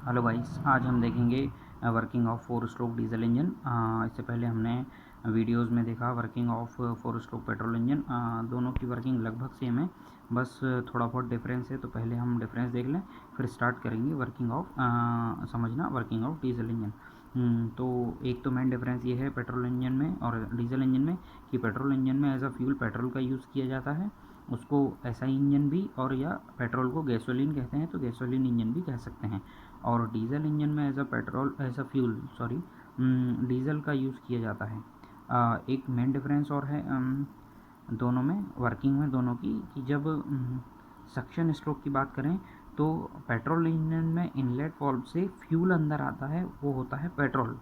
Hello guys, आज हम देखेंगे working of 4 stroke diesel engine. इससे पहले हमने वीडियोस में देखा working of 4 stroke petrol engine. दोनों की वर्किंग लगभग सेम है, बस थोड़ा बहुत डिफरेंस है। तो पहले हम डिफरेंस देख लें, फिर स्टार्ट करेंगे वर्किंग ऑफ समझना वर्किंग ऑफ डीजल इंजन। तो एक तो मेन डिफरेंस ये है पेट्रोल इंजन में और डीजल इंजन में कि पेट्रोल इंजन में एज अ फ्यूल पेट्रोल का यूज़ किया जाता है, उसको एसआई इंजन भी, और या पेट्रोल को गैसोलीन कहते हैं तो गैसोलीन इंजन भी कह सकते हैं। और डीजल इंजन में एज अ फ्यूल डीजल का यूज़ किया जाता है। एक मेन डिफरेंस और है दोनों में, वर्किंग में दोनों की, कि जब सक्शन स्ट्रोक की बात करें तो पेट्रोल इंजन में इनलेट वाल्व से फ्यूल अंदर आता है, वो होता है पेट्रोल,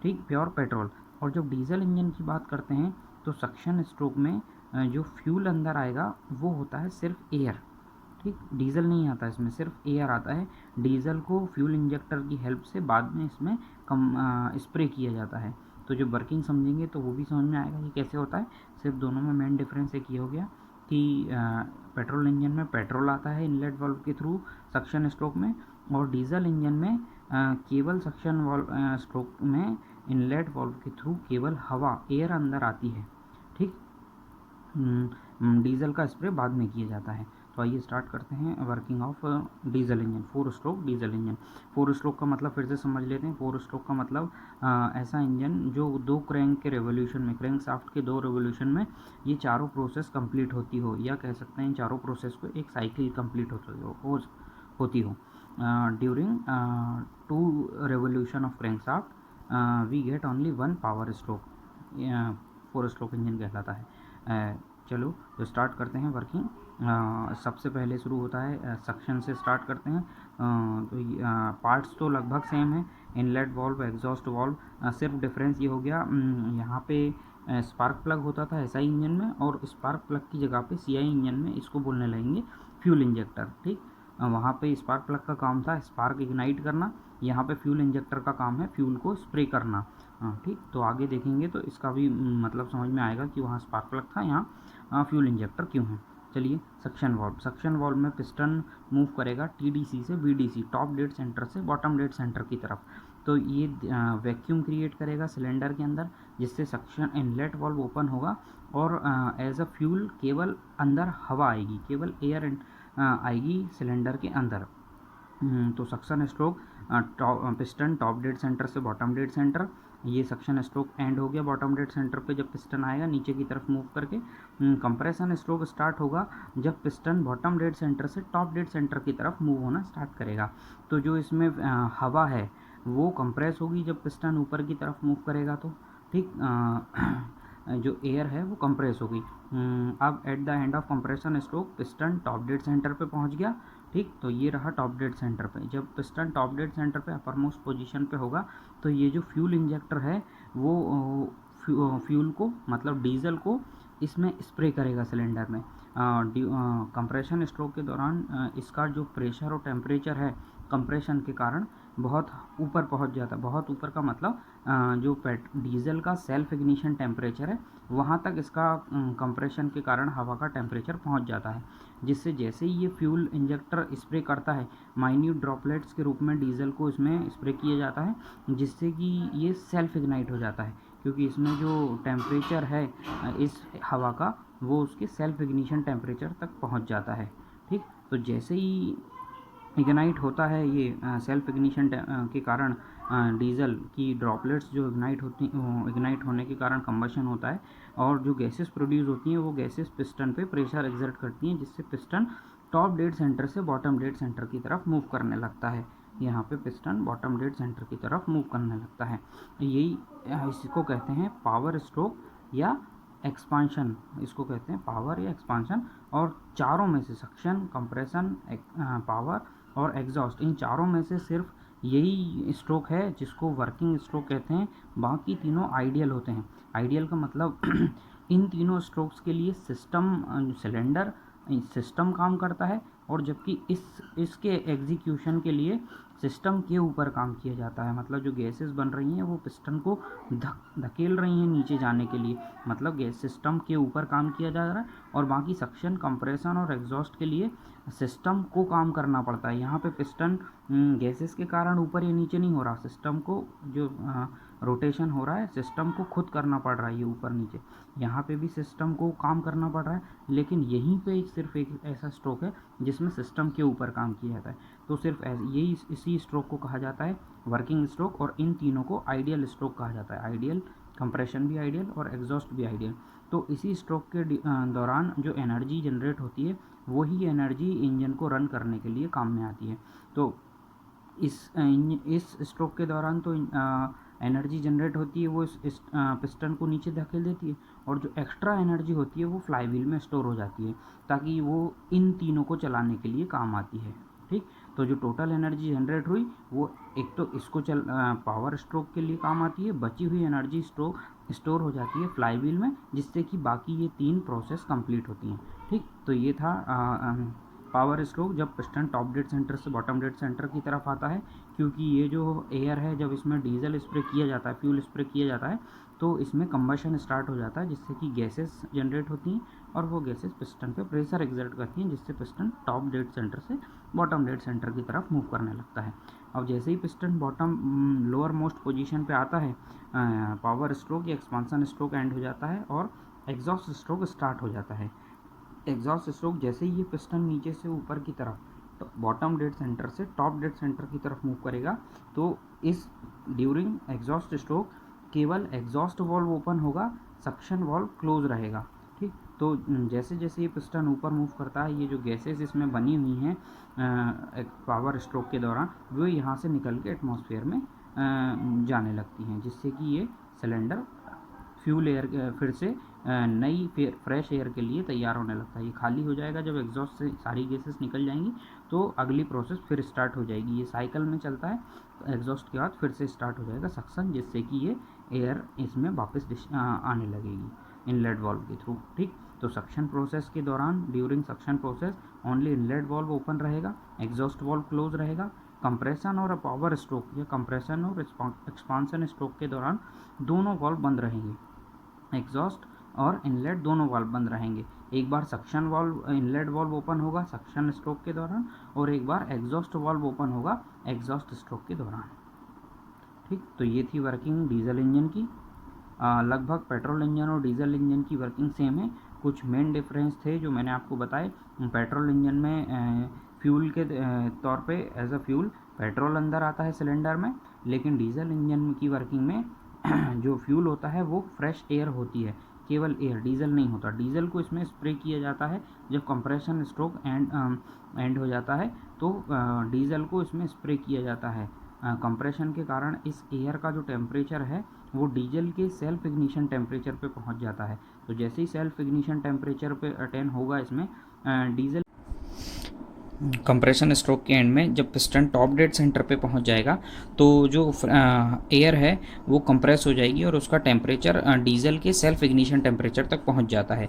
ठीक, प्योर पेट्रोल। और जब डीजल इंजन की बात करते हैं तो सक्शन स्ट्रोक में जो फ्यूल अंदर आएगा वो होता है सिर्फ एयर, ठीक, डीजल नहीं आता इसमें, सिर्फ एयर आता है। डीजल को फ्यूल इंजेक्टर की हेल्प से बाद में इसमें स्प्रे किया जाता है। तो जब वर्किंग समझेंगे तो वो भी समझ में आएगा कि कैसे होता है। सिर्फ दोनों में मेन डिफरेंस एक ये हो गया कि पेट्रोल इंजन में पेट्रोल आता है इनलेट वाल्व के थ्रू सक्शन स्ट्रोक में, और डीजल इंजन में केवल सक्शन वाल्व स्ट्रोक में इनलेट वाल्व के थ्रू केवल हवा, एयर अंदर आती है, ठीक। डीजल का स्प्रे बाद में किया जाता है। तो आइए स्टार्ट करते हैं working of diesel engine, 4 stroke diesel engine. 4 stroke का मतलब फिर से समझ लेते हैं। 4 स्ट्रोक का मतलब ऐसा इंजन जो 2 क्रैंक के रेवोल्यूशन में, क्रैंक शाफ्ट के 2 रेवोल्यूशन में ये चारों प्रोसेस कंप्लीट होती हो, या कह सकते हैं इन चारों प्रोसेस को एक साइकिल कंप्लीट होती हो। During 2 revolution of crank shaft we get only 1 power stroke, 4 stroke engine कहलाता है। चलो तो स्टार्ट करते हैं वर्किंग। सबसे पहले शुरू होता है सक्शन से स्टार्ट करते हैं। तो पार्ट्स तो लगभग सेम है, इनलेट वाल्व, एग्जॉस्ट वाल्व। सिर्फ डिफरेंस ये हो गया, यहाँ पे स्पार्क प्लग होता था एसआई इंजन में, और स्पार्क प्लग की जगह पे सीआई इंजन में इसको बोलने लगेंगे फ्यूल इंजेक्टर, ठीक। वहाँ पे स्पार्क प्लग का काम था स्पार्क इग्नाइट करना, यहाँ पे फ्यूल इंजेक्टर का काम है फ्यूल को स्प्रे करना, ठीक। तो आगे देखेंगे तो इसका भी मतलब समझ में आएगा कि वहाँ स्पार्क प्लग था, यहाँ फ्यूल इंजेक्टर क्यों है। चलिए, सक्शन वाल्व में पिस्टन मूव करेगा टीडीसी से बीडीसी, टॉप डेड सेंटर से बॉटम डेड सेंटर की तरफ। तो ये वैक्यूम क्रिएट करेगा सिलेंडर के अंदर, जिससे सक्शन इनलेट वाल्व ओपन होगा, और एज अ फ्यूल केवल अंदर हवा आएगी, केवल एयर आएगी सिलेंडर के अंदर। तो suction stroke piston top dead centre से बॉटम डेड सेंटर, ये सक्शन स्ट्रोक एंड हो गया बॉटम डेड सेंटर पे जब पिस्टन आएगा नीचे की तरफ मूव करके। कंप्रेशन स्ट्रोक स्टार्ट होगा जब पिस्टन बॉटम डेड सेंटर से टॉप डेड सेंटर की तरफ मूव होना स्टार्ट करेगा। तो जो इसमें हवा है वो कंप्रेस होगी जब पिस्टन ऊपर की तरफ मूव करेगा, तो ठीक, जो एयर है वो कंप्रेस होगी। अब at the end of compression stroke piston top dead centre पे पहुंच गया, ठीक। तो ये रहा टॉप डेड सेंटर पे। जब पिस्टन टॉप डेड सेंटर पे अपर मोस्ट पोजीशन पे होगा तो ये जो फ्यूल इंजेक्टर है वो फ्यूल को, मतलब डीजल को, इसमें स्प्रे करेगा सिलेंडर में। कंप्रेशन स्ट्रोक के दौरान इसका जो प्रेशर और टेम्परेचर है कंप्रेशन के कारण बहुत ऊपर पहुंच जाता है। बहुत ऊपर का मतलब जो डीजल का सेल्फ इग्निशन टेम्परेचर है वहाँ तक इसका कंप्रेशन के कारण हवा का टेम्परेचर पहुंच जाता है, जिससे जैसे ही ये फ्यूल इंजेक्टर स्प्रे करता है माइन्यूट ड्रॉपलेट्स के रूप में डीजल को इसमें स्प्रे किया जाता है, जिससे कि ये सेल्फ इग्नाइट हो जाता है, क्योंकि इसमें जो टेम्परेचर है इस हवा का वो उसके सेल्फ इग्निशन टेम्परेचर तक पहुंच जाता है, ठीक। तो जैसे ही इग्नाइट होता है ये सेल्फ इग्निशन के कारण डीजल की ड्रॉपलेट्स जो इग्नाइट होने के कारण कंबशन होता है, और जो गैसेस प्रोड्यूस होती हैं वो गैसेस पिस्टन पे प्रेशर एक्सर्ट करती हैं, जिससे पिस्टन टॉप डेड सेंटर से बॉटम डेड सेंटर की तरफ मूव करने लगता है। यहाँ पे पिस्टन बॉटम डेड सेंटर की तरफ मूव करने लगता है। यही इसको कहते हैं पावर स्ट्रोक या एक्सपांशन, इसको कहते हैं पावर या एक्सपांशन। और चारों में से सक्शन, कंप्रेशन, पावर और एग्जॉस्ट, इन चारों में से सिर्फ यही स्ट्रोक है जिसको वर्किंग स्ट्रोक कहते हैं। बाकी तीनों आइडियल होते हैं। आइडियल का मतलब इन तीनों स्ट्रोक्स के लिए सिस्टम, सिलेंडर सिस्टम काम करता है, और जबकि इसके एग्जीक्यूशन के लिए सिस्टम के ऊपर काम किया जाता है। मतलब जो गैसेस बन रही हैं वो पिस्टन को धकेल रही हैं नीचे जाने के लिए, मतलब गैस सिस्टम के ऊपर काम किया जा रहा है, और बाकी सक्शन, कंप्रेशन और एग्जॉस्ट के लिए सिस्टम को काम करना पड़ता है। यहाँ पे पिस्टन गैसेस के कारण ऊपर या नीचे नहीं हो रहा, सिस्टम को जो रोटेशन हो रहा है सिस्टम को खुद करना पड़ रहा है ये ऊपर नीचे। यहाँ पे भी सिस्टम को काम करना पड़ रहा है, लेकिन यहीं पे सिर्फ एक ऐसा स्ट्रोक है जिसमें सिस्टम के ऊपर काम किया जाता है। तो सिर्फ यही इसी स्ट्रोक को कहा जाता है वर्किंग स्ट्रोक, और इन तीनों को आइडियल स्ट्रोक कहा जाता है। आइडियल, कंप्रेशन भी आइडियल और एग्जॉस्ट भी आइडियल। तो इसी स्ट्रोक के दौरान जो एनर्जी जनरेट होती है वही एनर्जी इंजन को रन करने के लिए काम में आती है। तो इस स्ट्रोक के दौरान तो एनर्जी जनरेट होती है वो इस पिस्टन को नीचे धकेल देती है, और जो एक्स्ट्रा एनर्जी होती है वो फ्लाईव्हील में स्टोर हो जाती है ताकि वो इन तीनों को चलाने के लिए काम आती है। ठीक, तो जो टोटल एनर्जी जनरेट हुई वो एक तो इसको पावर स्ट्रोक के लिए काम आती है, बची हुई एनर्जी स्टोर हो जाती है फ्लाईव्हील में, जिससे कि बाकी ये 3 प्रोसेस कंप्लीट होती हैं। ठीक, तो ये था पावर स्ट्रोक जब पिस्टन टॉप डेड सेंटर से बॉटम डेड सेंटर की तरफ आता है, क्योंकि ये जो एयर है जब इसमें डीजल स्प्रे किया जाता है, फ्यूल स्प्रे किया जाता है, तो इसमें कंबशन स्टार्ट हो जाता है, जिससे कि गैसेस जनरेट होती हैं, और वो गैसेस पिस्टन पे प्रेशर एक्सर्ट करती हैं, जिससे पिस्टन टॉप डेड सेंटर से बॉटम डेड सेंटर की तरफ मूव करने लगता है। अब जैसे ही piston bottom lower most position पे आता है, पावर स्ट्रोक या एक्सपांसन स्ट्रोक एंड हो जाता है और एग्जॉस्ट स्ट्रोक स्टार्ट हो जाता है। एग्जॉस्ट स्ट्रोक जैसे ही ये पिस्टन नीचे से ऊपर की तरफ, तो बॉटम डेड सेंटर से टॉप डेड सेंटर की तरफ मूव करेगा, तो इस ड्यूरिंग एग्जॉस्ट स्ट्रोक केवल एग्जॉस्ट वाल्व ओपन होगा, सक्शन वाल्व क्लोज रहेगा। ठीक, तो जैसे जैसे ये पिस्टन ऊपर मूव करता है, ये जो गैसेस इसमें बनी हुई हैं पावर स्ट्रोक के दौरान, वो यहाँ से निकल के एटमॉस्फेयर में जाने लगती हैं, जिससे कि ये सिलेंडर फ्यूल एयर फिर से नई फ्रेश एयर के लिए तैयार होने लगता है। ये खाली हो जाएगा जब एग्जॉस्ट से सारी गैसेस निकल जाएंगी, तो अगली प्रोसेस फिर स्टार्ट हो जाएगी। ये साइकिल में चलता है, एग्जॉस्ट के बाद फिर से स्टार्ट हो जाएगा सक्शन, जिससे कि ये एयर इसमें वापस आने लगेगी इनलेट वाल्व के थ्रू। ठीक, तो सक्शन प्रोसेस के दौरान during suction process only inlet valve open रहेगा, एग्जॉस्ट वाल्व क्लोज रहेगा। कंप्रेशन और पावर स्ट्रोक या कंप्रेशन और एक्सपांसन स्ट्रोक के दौरान दोनों वाल्व बंद रहेंगे, एग्जॉस्ट और इनलेट दोनों वाल्व बंद रहेंगे। एक बार suction valve inlet valve open होगा सक्शन स्ट्रोक के दौरान, और एक बार एग्जॉस्ट वाल्व ओपन होगा एग्जॉस्ट स्ट्रोक के दौरान। ठीक, तो ये थी वर्किंग डीजल इंजन की। लगभग पेट्रोल इंजन और डीजल इंजन की वर्किंग सेम है। कुछ मेन डिफरेंस थे जो मैंने आपको बताए। पेट्रोल इंजन में फ्यूल के तौर पे एज अ फ्यूल पेट्रोल अंदर आता है सिलेंडर में, लेकिन डीजल इंजन की वर्किंग में जो फ्यूल होता है वो फ्रेश एयर होती है, केवल एयर, डीजल नहीं होता। डीजल को इसमें स्प्रे किया जाता है जब कंप्रेशन स्ट्रोक एंड हो जाता है, तो डीजल को इसमें स्प्रे किया जाता है। कंप्रेशन के कारण इस एयर का जो टेम्परेचर है वो डीजल के सेल्फ इग्निशन टेम्परेचर पे पहुंच जाता है। तो जैसे ही सेल्फ इग्निशन टेम्परेचर पे अटेन होगा इसमें डीजल कंप्रेशन स्ट्रोक के एंड में जब पिस्टन टॉप डेड सेंटर पे पहुंच जाएगा, तो जो एयर है वो कंप्रेस हो जाएगी और उसका टेम्परेचर डीजल के सेल्फ इग्निशन टेम्परेचर तक पहुंच जाता है।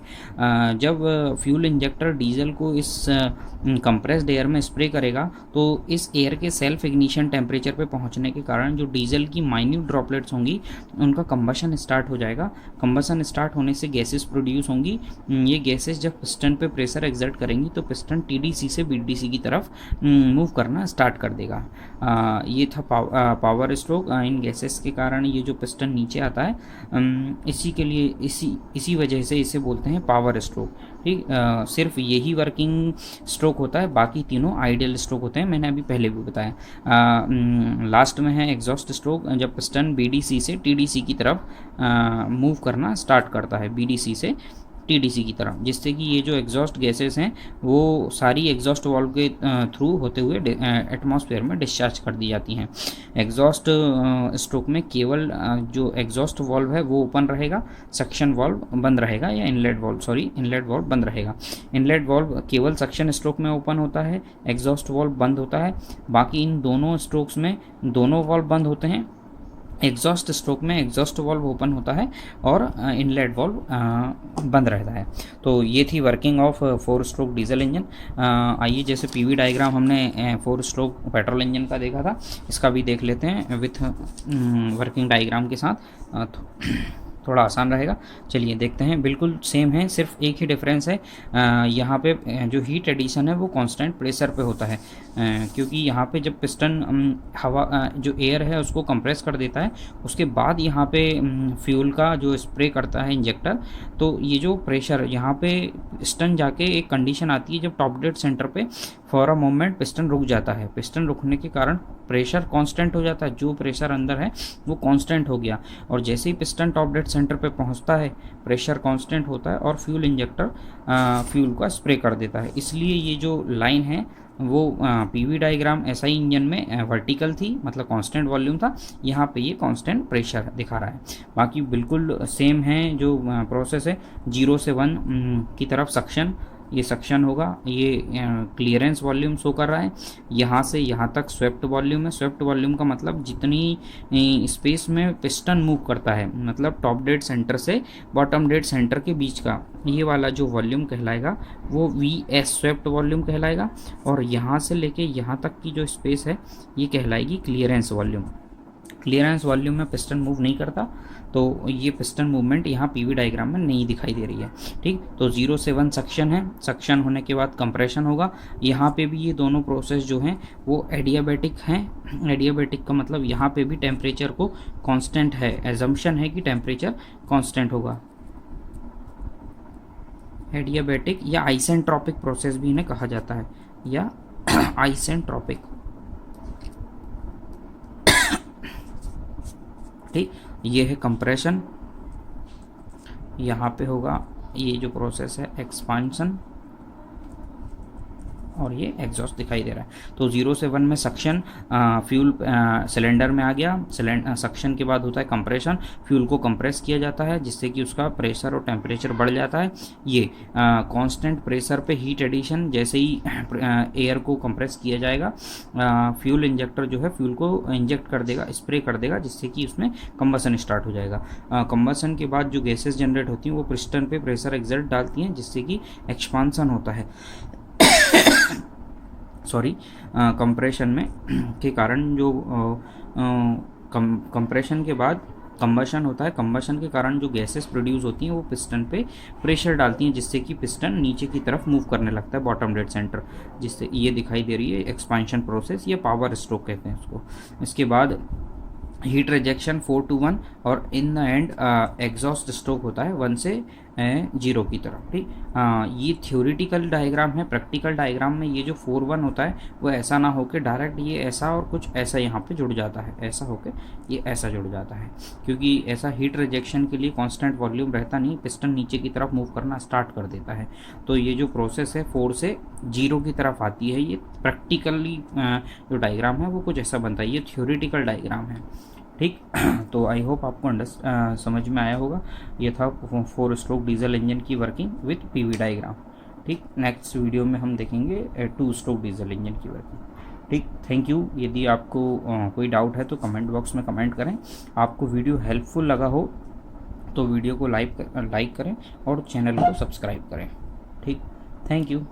जब फ्यूल इंजेक्टर डीजल को इस कंप्रेस्ड एयर में स्प्रे करेगा, तो इस एयर के सेल्फ इग्निशन टेम्परेचर पे पहुंचने के कारण जो डीजल की माइन्यूट ड्रॉपलेट्स होंगी उनका कंबशन स्टार्ट हो जाएगा। कंबशन स्टार्ट होने से गैसेस प्रोड्यूस होंगी। ये गैसेस जब पिस्टन पे प्रेशर एक्सर्ट करेंगी तो पिस्टन टीडीसी से बीडीसी की तरफ मूव करना स्टार्ट कर देगा। ये था पावर स्ट्रोक। इन गैसेस के कारण ये जो पिस्टन नीचे आता है, इसी के लिए इसी वजह से इसे बोलते हैं पावर स्ट्रोक। ठीक, सिर्फ यही वर्किंग स्ट्रोक होता है, बाकी तीनों आइडियल स्ट्रोक होते हैं, मैंने अभी पहले भी बताया। लास्ट में है एग्जॉस्ट स्ट्रोक, जब पिस्टन बीडीसी से टीडीसी की तरफ मूव करना स्टार्ट करता है, बीडीसी से टीडीसी की तरफ, जिससे कि ये जो एग्जॉस्ट गैसेस हैं वो सारी एग्जॉस्ट वाल्व के थ्रू होते हुए एटमॉस्फेयर में डिस्चार्ज कर दी जाती हैं। एग्जॉस्ट स्ट्रोक में केवल जो एग्जॉस्ट वाल्व है वो ओपन रहेगा, सक्शन वाल्व बंद रहेगा, या इनलेट वाल्व बंद रहेगा। इनलेट वाल्व केवल सक्शन स्ट्रोक में ओपन होता है, एग्जॉस्ट वाल्व बंद होता है। बाकी इन दोनों स्ट्रोक्स में दोनों वाल्व बंद होते हैं, एग्जॉस्ट स्ट्रोक में एग्जॉस्ट वाल्व ओपन होता है और इनलेट वाल्व बंद रहता है। तो ये थी working of 4 stroke diesel engine. आइए जैसे पीवी डायग्राम हमने 4 स्ट्रोक पेट्रोल इंजन का देखा था, इसका भी देख लेते हैं विथ वर्किंग डायग्राम के साथ। थोड़ा आसान रहेगा। चलिए देखते हैं, बिल्कुल सेम है, सिर्फ एक ही डिफरेंस है। यहाँ पे जो हीट एडिशन है वो कांस्टेंट प्रेशर पे होता है, क्योंकि यहाँ पे जब पिस्टन हवा जो एयर है उसको कंप्रेस कर देता है, उसके बाद यहाँ पे फ्यूल का जो स्प्रे करता है इंजेक्टर, तो ये जो प्रेशर यहाँ पे पिस्टन जाके एक कंडीशन आती है जब टॉप डेड सेंटर पे फॉर अ मोमेंट पिस्टन रुक जाता है। पिस्टन रुकने के कारण प्रेशर कांस्टेंट हो जाता है, जो प्रेशर अंदर है वो कांस्टेंट हो गया, और जैसे ही पिस्टन टॉप डेड सेंटर पे पहुंचता है प्रेशर कांस्टेंट होता है और फ्यूल इंजेक्टर फ्यूल का स्प्रे कर देता है। इसलिए ये जो लाइन है वो पीवी डायग्राम एसआई इंजन में वर्टिकल थी, मतलब कांस्टेंट वॉल्यूम था, यहाँ पे ये कांस्टेंट प्रेशर दिखा रहा है। बाकी बिल्कुल सेम है जो प्रोसेस है, 0 से 1 की तरफ सक्शन, ये सक्शन होगा, ये क्लियरेंस वॉल्यूम शो कर रहा है। यहाँ से यहाँ तक स्वेप्ट वॉल्यूम है। स्वेप्ट वॉल्यूम का मतलब जितनी स्पेस में पिस्टन मूव करता है, मतलब टॉप डेड सेंटर से बॉटम डेड सेंटर के बीच का ये वाला जो वॉल्यूम कहलाएगा वो वीएस स्वेप्ट वॉल्यूम कहलाएगा, और यहाँ से लेके यहाँ तक की जो स्पेस है ये कहलाएगी क्लियरेंस वॉल्यूम। क्लियरेंस वॉल्यूम में पिस्टन मूव नहीं करता, तो ये पिस्टन मूवमेंट यहाँ पीवी डायग्राम में नहीं दिखाई दे रही है। ठीक, तो 0 से 1 सक्शन है, सक्शन होने के बाद कंप्रेशन होगा। यहाँ पे भी ये दोनों प्रोसेस जो हैं वो एडियाबैटिक हैं। एडियाबैटिक का मतलब यहाँ पे भी टेम्परेचर को कांस्टेंट है, एजम्पशन है कि टेम्परेचर कांस्टेंट होगा। एडियाबैटिक या आइसेंट्रोपिक प्रोसेस भी इन्हें कहा जाता है, या आइसेंट्रोपिक। ठीक, ये है कंप्रेशन, यहाँ पे होगा ये जो प्रोसेस है एक्सपांशन, और ये एग्जॉस्ट दिखाई दे रहा है। तो 0 से 1 में सक्शन, फ्यूल सिलेंडर में आ गया, सक्शन के बाद होता है कंप्रेशन, फ्यूल को कंप्रेस किया जाता है जिससे कि उसका प्रेशर और टेम्परेचर बढ़ जाता है। ये कांस्टेंट प्रेशर पे हीट एडिशन, जैसे ही एयर को कंप्रेस किया जाएगा फ्यूल इंजेक्टर जो है फ्यूल को इंजेक्ट कर देगा, स्प्रे कर देगा, जिससे कि उसमें कंबसन स्टार्ट हो जाएगा। कंबसन के बाद जो गैसेस जनरेट होती हैं वो पिस्टन पे प्रेशर एक्सर्ट डालती हैं, जिससे कि एक्सपांसन होता है। सॉरी, कंप्रेशन में के कारण जो कंप्रेशन के बाद कंबशन होता है, कंबशन के कारण जो गैसेस प्रोड्यूस होती हैं वो पिस्टन पे प्रेशर डालती हैं, जिससे कि पिस्टन नीचे की तरफ मूव करने लगता है बॉटम डेड सेंटर, जिससे ये दिखाई दे रही है एक्सपांशन प्रोसेस, या पावर स्ट्रोक कहते हैं उसको। इसके बाद हीट रिजेक्शन 4 to 1, और in the end exhaust stroke होता है 1 से 0 की तरफ। ठीक, ये थ्योरेटिकल डायग्राम है। प्रैक्टिकल डायग्राम में ये जो 4-1 होता है वो ऐसा ना होके डायरेक्ट ये ऐसा और कुछ ऐसा यहाँ पे जुड़ जाता है, ऐसा होके ये ऐसा जुड़ जाता है, क्योंकि ऐसा हीट रिजेक्शन के लिए कांस्टेंट वॉल्यूम रहता नहीं, पिस्टन नीचे की तरफ मूव करना स्टार्ट कर देता है। तो ये जो प्रोसेस है 4 से 0 की तरफ आती है। ये प्रैक्टिकली जो डायग्राम है वो कुछ ऐसा बनता है, ये थ्योरेटिकल डायग्राम है। ठीक, तो आई होप आपको समझ में आया होगा। ये था 4 स्ट्रोक डीजल इंजन की वर्किंग विथ पीवी डायग्राम। ठीक, नेक्स्ट वीडियो में हम देखेंगे 2 स्ट्रोक डीजल इंजन की वर्किंग। ठीक, थैंक यू। यदि आपको कोई डाउट है तो कमेंट बॉक्स में कमेंट करें। आपको वीडियो हेल्पफुल लगा हो तो वीडियो को लाइक करें और चैनल को सब्सक्राइब करें। ठीक, थैंक यू।